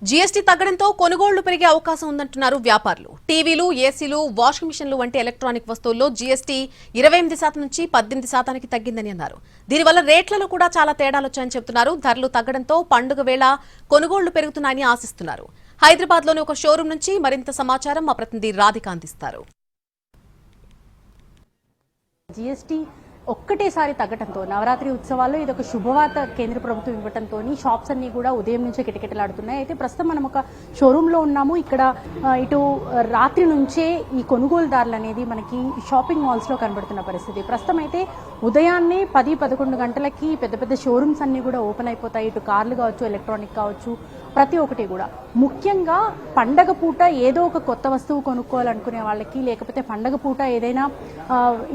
GST తగ్గడంతో కొనుగోళ్లు పెరిగే అవకాశం ఉందంటున్నారు వ్యాపారులు. టీవీలు, ఏసీలు, వాషింగ్ మిషన్లు వంటి ఎలక్ట్రానిక్ వస్తువుల్లో జీఎస్టీ 28% నుంచి 18% తగ్గిందని అన్నారు. దీనివల్ల రేట్లలో కూడా చాలా తేడాలొచ్చాయని చెబుతున్నారు. ధరలు తగ్గడంతో పండుగ వేళ కొనుగోళ్లు పెరుగుతున్నాయని ఆశిస్తున్నారు. హైదరాబాద్ లోని ఒక షోరూం నుంచి మరింత సమాచారం మా ప్రతినిధి రాధిక అందిస్తారు. జీఎస్టీ ఒక్కటేసారి తగ్గడంతో నవరాత్రి ఉత్సవాల్లో ఇది ఒక శుభవార్త కేంద్ర ప్రభుత్వం ఇవ్వడంతో షాప్స్ అన్ని కూడా ఉదయం నుంచే కిటకిటలాడుతున్నాయి. అయితే ప్రస్తుతం మనం ఒక షోరూమ్ లో ఉన్నాము. ఇక్కడ ఇటు రాత్రి నుంచే ఈ కొనుగోలుదారులు అనేది మనకి షాపింగ్ మాల్స్ లో కనబడుతున్న పరిస్థితి. ప్రస్తుతం అయితే ఉదయాన్నే 10-11 గంటలకి పెద్ద పెద్ద షోరూమ్స్ అన్ని కూడా ఓపెన్ అయిపోతాయి. ఇటు కార్లు కావచ్చు, ఎలక్ట్రానిక్ కావచ్చు, ప్రతి ఒక్కటి కూడా. ముఖ్యంగా పండగ పూట ఏదో ఒక కొత్త వస్తువు కొనుక్కోవాలనుకునే వాళ్ళకి, లేకపోతే పండగ పూట ఏదైనా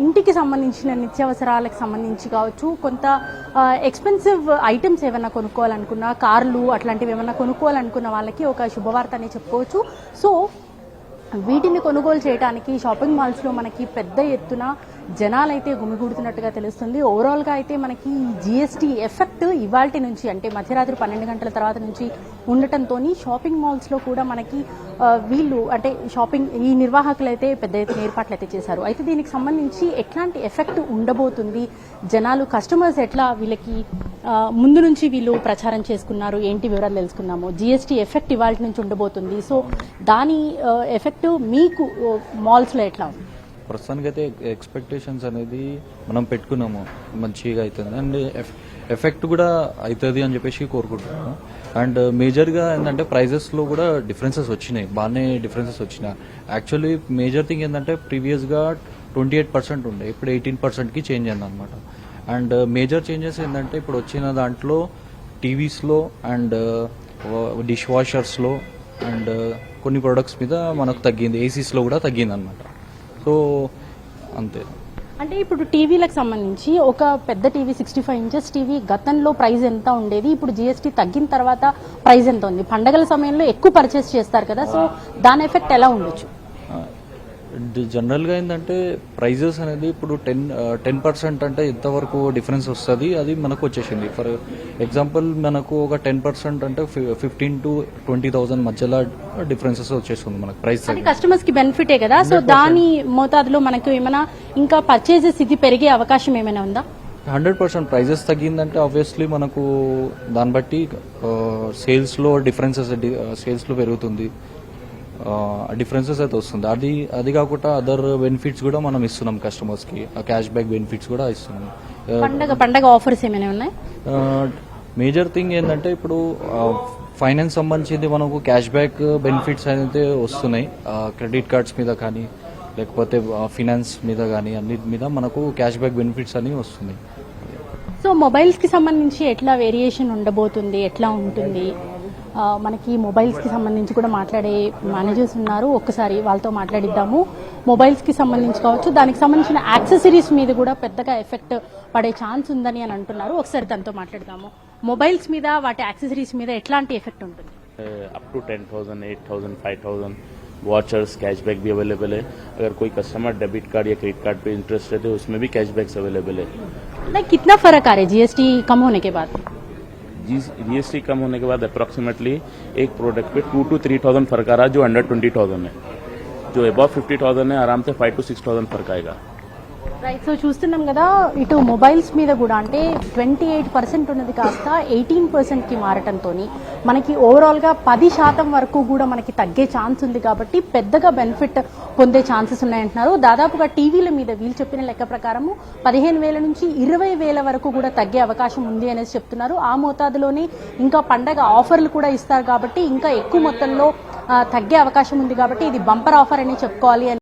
ఇంటికి సంబంధించిన నిత్యావసరాలకు సంబంధించి కావచ్చు, కొంత ఎక్స్పెన్సివ్ ఐటమ్స్ ఏమైనా కొనుక్కోవాలనుకున్నా, కార్లు అట్లాంటివి ఏమైనా కొనుక్కోవాలనుకున్న వాళ్ళకి ఒక శుభవార్త అని చెప్పుకోవచ్చు. సో వీటిని కొనుగోలు చేయడానికి షాపింగ్ మాల్స్ లో మనకి పెద్ద ఎత్తున జనాలైతే గుమిగూడుతున్నట్టుగా తెలుస్తుంది. ఓవరాల్ గా అయితే మనకి జీఎస్టీ ఎఫెక్ట్ ఇవాల్టి నుంచి, అంటే మధ్యరాత్రి 12 గంటల తర్వాత నుంచి ఉండటంతో షాపింగ్ మాల్స్ లో కూడా మనకి వీళ్ళు అంటే షాపింగ్ ఈ నిర్వాహకులు అయితే పెద్ద ఎత్తున ఏర్పాట్లు అయితే చేశారు. అయితే దీనికి సంబంధించి ఎట్లాంటి ఎఫెక్ట్ ఉండబోతుంది, జనాలు కస్టమర్స్ ఎట్లా వీళ్ళకి ముందు నుంచి వీళ్ళు ప్రచారం చేసుకున్నారు, ఏంటి వివరాలు తెలుసుకున్నాము. జీఎస్టీ ఎఫెక్ట్ ఇవాల్టి నుంచి ఉండబోతుంది. సో దాని ఎఫెక్ట్ మీకు మాల్స్ లో ఎట్లా ఉంది? ప్రస్తుతానికి అయితే ఎక్స్పెక్టేషన్స్ అనేది మనం పెట్టుకున్నాము, మంచిగా అవుతుంది అండ్ ఎఫెక్ట్ కూడా అవుతుంది అని చెప్పేసి కోరుకుంటున్నాము. అండ్ మేజర్గా ఏంటంటే ప్రైజెస్లో కూడా డిఫరెన్సెస్ వచ్చినాయి, బాగానే డిఫరెన్సెస్ వచ్చినాయి. యాక్చువల్లీ మేజర్ థింగ్ ఏంటంటే ప్రీవియస్గా 28% ఉండే, ఇప్పుడు 18%కి చేంజ్ అయింది అనమాట. అండ్ మేజర్ చేంజెస్ ఏంటంటే ఇప్పుడు వచ్చిన దాంట్లో టీవీస్లో అండ్ డిష్ వాషర్స్లో అండ్ కొన్ని ప్రొడక్ట్స్ మీద మనకు తగ్గింది, ఏసీస్లో కూడా తగ్గింది అనమాట. సో అంతే. అంటే ఇప్పుడు టీవీలకు సంబంధించి ఒక పెద్ద టీవీ 65 ఇంచెస్ టీవీ గతంలో ప్రైస్ ఎంత ఉండేది, ఇప్పుడు జీఎస్టీ తగ్గిన తర్వాత ప్రైస్ ఎంత ఉంది? పండగల సమయంలో ఎక్కువ పర్చేస్ చేస్తారు కదా, సో దాని ఎఫెక్ట్ ఎలా ఉండొచ్చు? జనరల్గా ఏంటంటే ప్రైజెస్ అనేది ఇప్పుడు 10% అంటే ఎంతవరకు డిఫరెన్స్ వస్తుంది అది మనకు వచ్చేసింది. ఫర్ ఎగ్జాంపుల్ మనకు ఒక 10% అంటే 15,000 to 20,000 మధ్యలో డిఫరెన్సెస్ వచ్చేస్తుంది మనకు ప్రైస్. కస్టమర్స్ కి బెనిఫిటే కదా, సో దాని మోతాదులో మనకు ఏమైనా ఇంకా పర్చేజెస్ ఇది పెరిగే అవకాశం ఏమైనా ఉందా? 100% ప్రైజెస్ తగ్గిందంటే ఆబ్వియస్లీ మనకు దాన్ని బట్టి సేల్స్లో డిఫరెన్సెస్ సేల్స్లో పెరుగుతుంది, డిఫరెన్సెస్ అయితే వస్తుంది. అది కాకుండా అదర్ బెనిఫిట్స్ కూడా మనం ఇస్తున్నాం కస్టమర్స్ కి, క్యాష్ బ్యాక్ బెనిఫిట్స్ కూడా ఇస్తున్నాం. పండగ ఆఫర్స్ ఏమైనా ఉన్నాయి? మేజర్ థింగ్ ఏంటంటే ఇప్పుడు ఫైనాన్స్ సంబంధించింది మనకు క్యాష్ బ్యాక్ బెనిఫిట్స్ అయితే వస్తున్నాయి. క్రెడిట్ కార్డ్స్ మీద కానీ లేకపోతే ఫినాన్స్ మీద కానీ అన్నిటి మీద మనకు క్యాష్ బ్యాక్ బెనిఫిట్స్ అని వస్తున్నాయి. సో మొబైల్స్ కి సంబంధించి ఎట్లా వేరియేషన్ ఉండబోతుంది, ఎట్లా ఉంటుంది? మనకి మొబైల్స్ కి సంబంధించి కూడా మాట్లాడే మేనేజర్స్ ఉన్నారు, ఒక్కసారి వాళ్ళతో మాట్లాడిద్దాము. మొబైల్స్ కి సంబంధించి కావచ్చు, దానికి సంబంధించిన యాక్సెసరీస్ మీద కూడా పెద్దగా ఎఫెక్ట్ పడే ఛాన్స్ ఉందని అని అంటున్నారు. ఒకసారి దాంతో మాట్లాడదాము. మొబైల్స్ మీద వాటి యాక్సెసరీస్ మీద ఎట్లాంటి ఎఫెక్ట్ ఉంటుంది? అప్ టు 10,000, 8,000, 5,000 वॉचर्स कैशबैक भी अवेलेबल है. अगर कोई कस्टमर डेबिट कार्ड या क्रेडिट कार्ड पे इंटरेस्टेड है उसमें भी कैशबैक्स अवेलेबल है. लाइक कितना फर्क आ रहा है जीएसटी कम होने के बाद? जीएसटी कम होने के बाद अप्रोक्सीमेटली एक प्रोडक्ट पे 2,000 to 3,000 फर्क आ रहा है. जो अंडर 20,000 है, जो अबव 50,000 है आराम से 5,000 to 6,000 फर्क आएगा. రైట్. సో చూస్తున్నాం కదా, ఇటు మొబైల్స్ మీద కూడా అంటే 28% ఉన్నది కాస్త 18% కి మారటంతో మనకి ఓవరాల్ గా 10% వరకు కూడా మనకి తగ్గే ఛాన్స్ ఉంది. కాబట్టి పెద్దగా బెనిఫిట్ పొందే ఛాన్సెస్ ఉన్నాయంటున్నారు. దాదాపుగా టీవీల మీద వీళ్ళు చెప్పిన లెక్క ప్రకారము 15,000 నుంచి 20,000 వరకు కూడా తగ్గే అవకాశం ఉంది అనేసి చెప్తున్నారు. ఆ మోతాదులోనే ఇంకా పండగ ఆఫర్లు కూడా ఇస్తారు కాబట్టి ఇంకా ఎక్కువ మొత్తంలో తగ్గే అవకాశం ఉంది. కాబట్టి ఇది బంపర్ ఆఫర్ అని చెప్పుకోవాలి.